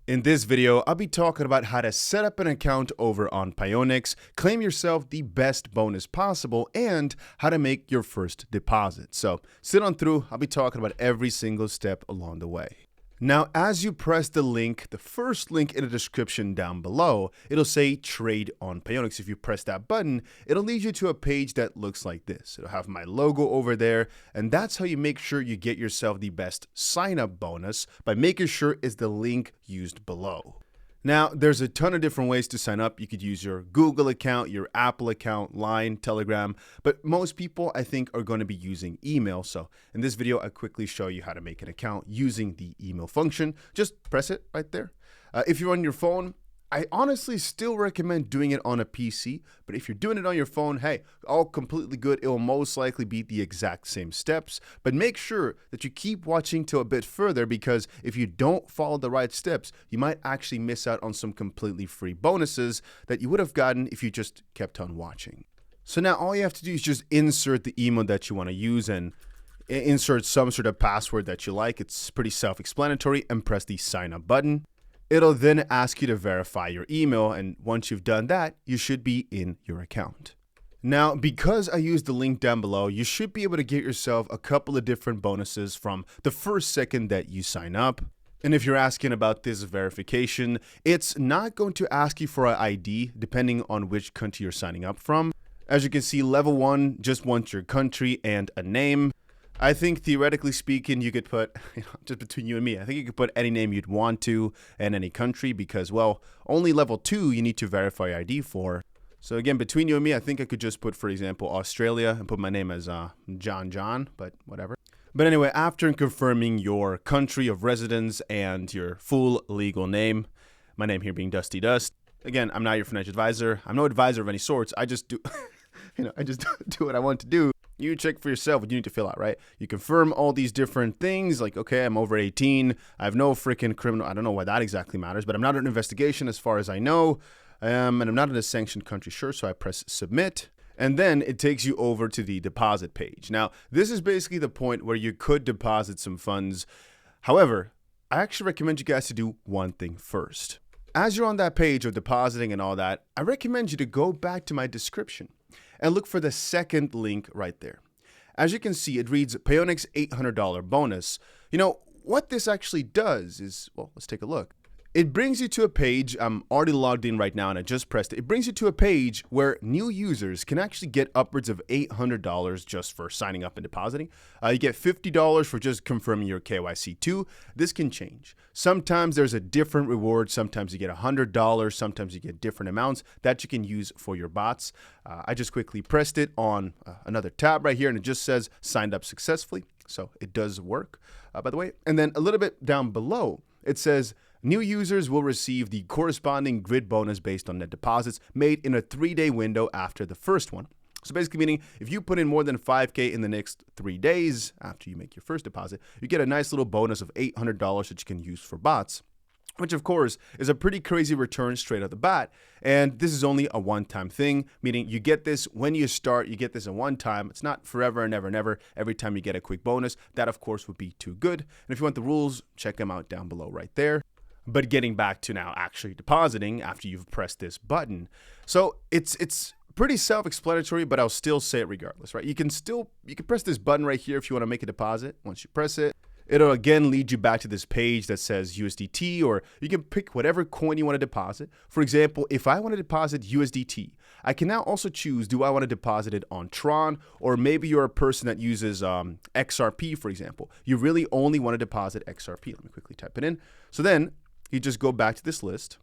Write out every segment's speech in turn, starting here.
In this video, I'll be talking about how to set up an account over on Pionex, claim yourself the best bonus possible, and how to make your first deposit. So sit on through, I'll be talking about every single step along the way. Now, as you press the link, the first link in the description down below, it'll say trade on Pionex. If you press that button, it'll lead you to a page that looks like this. It'll have my logo over there, and that's how you make sure you get yourself the best sign up bonus by making sure it's the link used below. Now, there's a ton of different ways to sign up. You could use your Google account, your Apple account, Line, Telegram, but most people, I think, are going to be using email. So in this video, I quickly show you how to make an account using the email function. Just press it right there. If you're on your phone, I honestly still recommend doing it on a PC, but if you're doing it on your phone, hey, all completely good. It will most likely be the exact same steps, but make sure that you keep watching till a bit further, because if you don't follow the right steps, you might actually miss out on some completely free bonuses that you would have gotten if you just kept on watching. So now all you have to do is just insert the email that you want to use and insert some sort of password that you like. It's pretty self-explanatory, and press the sign up button. It'll then ask you to verify your email, and once you've done that, you should be in your account. Now, because I used the link down below, you should be able to get yourself a couple of different bonuses from the first second that you sign up. And if you're asking about this verification, it's not going to ask you for an ID depending on which country you're signing up from. As you can see, level 1 just wants your country and a name. I think theoretically speaking, you could put, just between you and me, I think you could put any name you'd want to and any country, because, well, only level 2 you need to verify your ID for. So again, between you and me, I think I could just put, for example, Australia and put my name as John, but whatever. But anyway, after confirming your country of residence and your full legal name, my name here being Dusty Dust. Again, I'm not your financial advisor. I'm no advisor of any sorts. I just do, I just do what I want to do. You check for yourself what you need to fill out, right? You confirm all these different things like, okay, I'm over 18. I have no freaking criminal. I don't know why that exactly matters, but I'm not under investigation as far as I know. And I'm not in a sanctioned country, sure. So I press submit. And then it takes you over to the deposit page. Now, this is basically the point where you could deposit some funds. However, I actually recommend you guys to do one thing first. As you're on that page of depositing and all that, I recommend you to go back to my description and look for the second link right there. As you can see, it reads Pionex $800 bonus. You know, what this actually does is, well, let's take a look. It brings you to a page. I'm already logged in right now and I just pressed it. It brings you to a page where new users can actually get upwards of $800 just for signing up and depositing. You get $50 for just confirming your KYC too. This can change. Sometimes there's a different reward. Sometimes you get $100. Sometimes you get different amounts that you can use for your bots. I just quickly pressed it on another tab right here, and it just says signed up successfully. So it does work, by the way. And then a little bit down below, it says new users will receive the corresponding grid bonus based on net deposits made in a 3-day window after the first one. So basically meaning if you put in more than 5K in the next 3 days after you make your first deposit, you get a nice little bonus of $800 that you can use for bots, which of course is a pretty crazy return straight off the bat. And this is only a one-time thing, meaning you get this when you start, you get this in one time. It's not forever and ever every time you get a quick bonus. That of course would be too good. And if you want the rules, check them out down below right there. But getting back to now actually depositing after you've pressed this button. So it's pretty self-explanatory, but I'll still say it regardless, right? You can press this button right here if you want to make a deposit. Once you press it, it'll again lead you back to this page that says USDT, or you can pick whatever coin you want to deposit. For example, if I want to deposit USDT, I can now also choose, do I want to deposit it on Tron, or maybe you're a person that uses XRP, for example. You really only want to deposit XRP. Let me quickly type it in. So then you just go back to this list.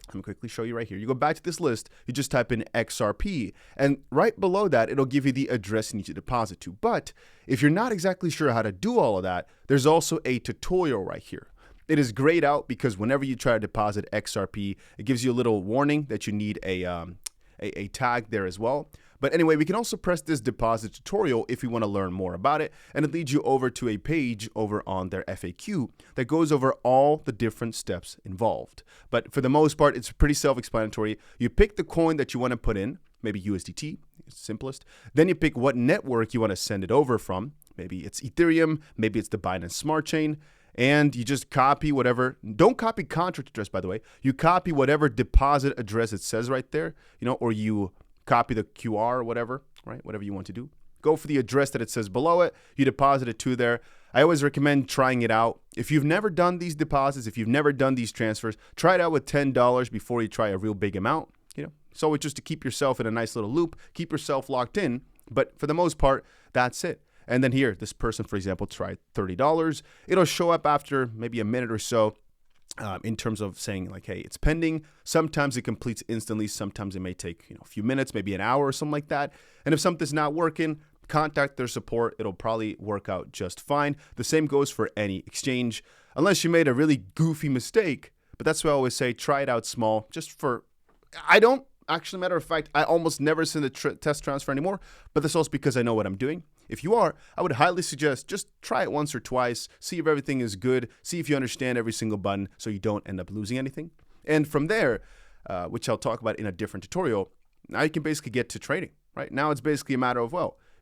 Let me quickly show you right here. You go back to this list, you just type in XRP, and right below that, it'll give you the address you need to deposit to. But if you're not exactly sure how to do all of that, there's also a tutorial right here. It is grayed out because whenever you try to deposit XRP, it gives you a little warning that you need a tag there as well. But anyway, we can also press this deposit tutorial if you want to learn more about it, and it leads you over to a page over on their FAQ that goes over all the different steps involved. But for the most part, it's pretty self-explanatory. You pick the coin that you want to put in, maybe USDT, it's simplest. Then you pick what network you want to send it over from. Maybe it's Ethereum, maybe it's the Binance Smart Chain. and you just copy whatever. Don't copy contract address, by the way. You copy whatever deposit address it says right there, or you copy the QR or whatever, right? Whatever you want to do. Go for the address that it says below it. You deposit it to there. I always recommend trying it out. If you've never done these deposits, if you've never done these transfers, try it out with $10 before you try a real big amount. So it's just to keep yourself in a nice little loop, keep yourself locked in. But for the most part, that's it. And then here, this person, for example, tried $30. It'll show up after maybe a minute or so in terms of saying like, hey, it's pending. Sometimes it completes instantly. Sometimes it may take a few minutes, maybe an hour or something like that. And if something's not working, contact their support. It'll probably work out just fine. The same goes for any exchange, unless you made a really goofy mistake. But that's why I always say, try it out small. Actually, matter of fact, I almost never send a test transfer anymore, but that's also because I know what I'm doing. If you are, I would highly suggest just try it once or twice, see if everything is good, see if you understand every single button so you don't end up losing anything. And from there, which I'll talk about in a different tutorial, now you can basically get to trading, right? Now it's basically a matter of,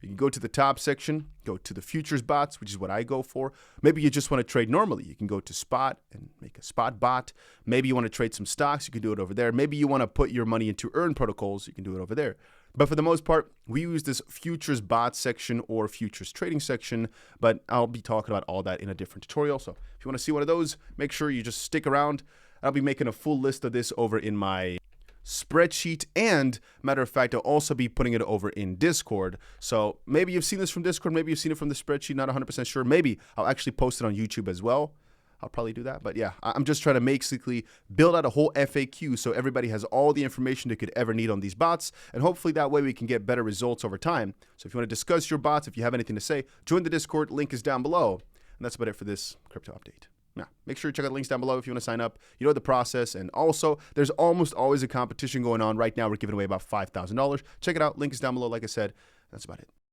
you can go to the top section, go to the futures bots, which is what I go for. Maybe you just want to trade normally. You can go to spot and make a spot bot. Maybe you want to trade some stocks. You can do it over there. Maybe you want to put your money into earn protocols. You can do it over there. But for the most part, we use this futures bot section or futures trading section, but I'll be talking about all that in a different tutorial. So if you want to see one of those, make sure you just stick around. I'll be making a full list of this over in my spreadsheet, and matter of fact, I'll also be putting it over in Discord. So maybe you've seen this from Discord, maybe you've seen it from the spreadsheet, not 100% sure. Maybe I'll actually post it on YouTube as well. I'll probably do that. But yeah, I'm just trying to basically build out a whole FAQ so everybody has all the information they could ever need on these bots, and hopefully that way we can get better results over time. So if you want to discuss your bots, if you have anything to say, join the Discord, link is down below. And that's about it for this crypto update. Now, make sure you check out the links down below if you want to sign up. You know the process. And also, there's almost always a competition going on. Right now, we're giving away about $5,000. Check it out. Link is down below, like I said. That's about it.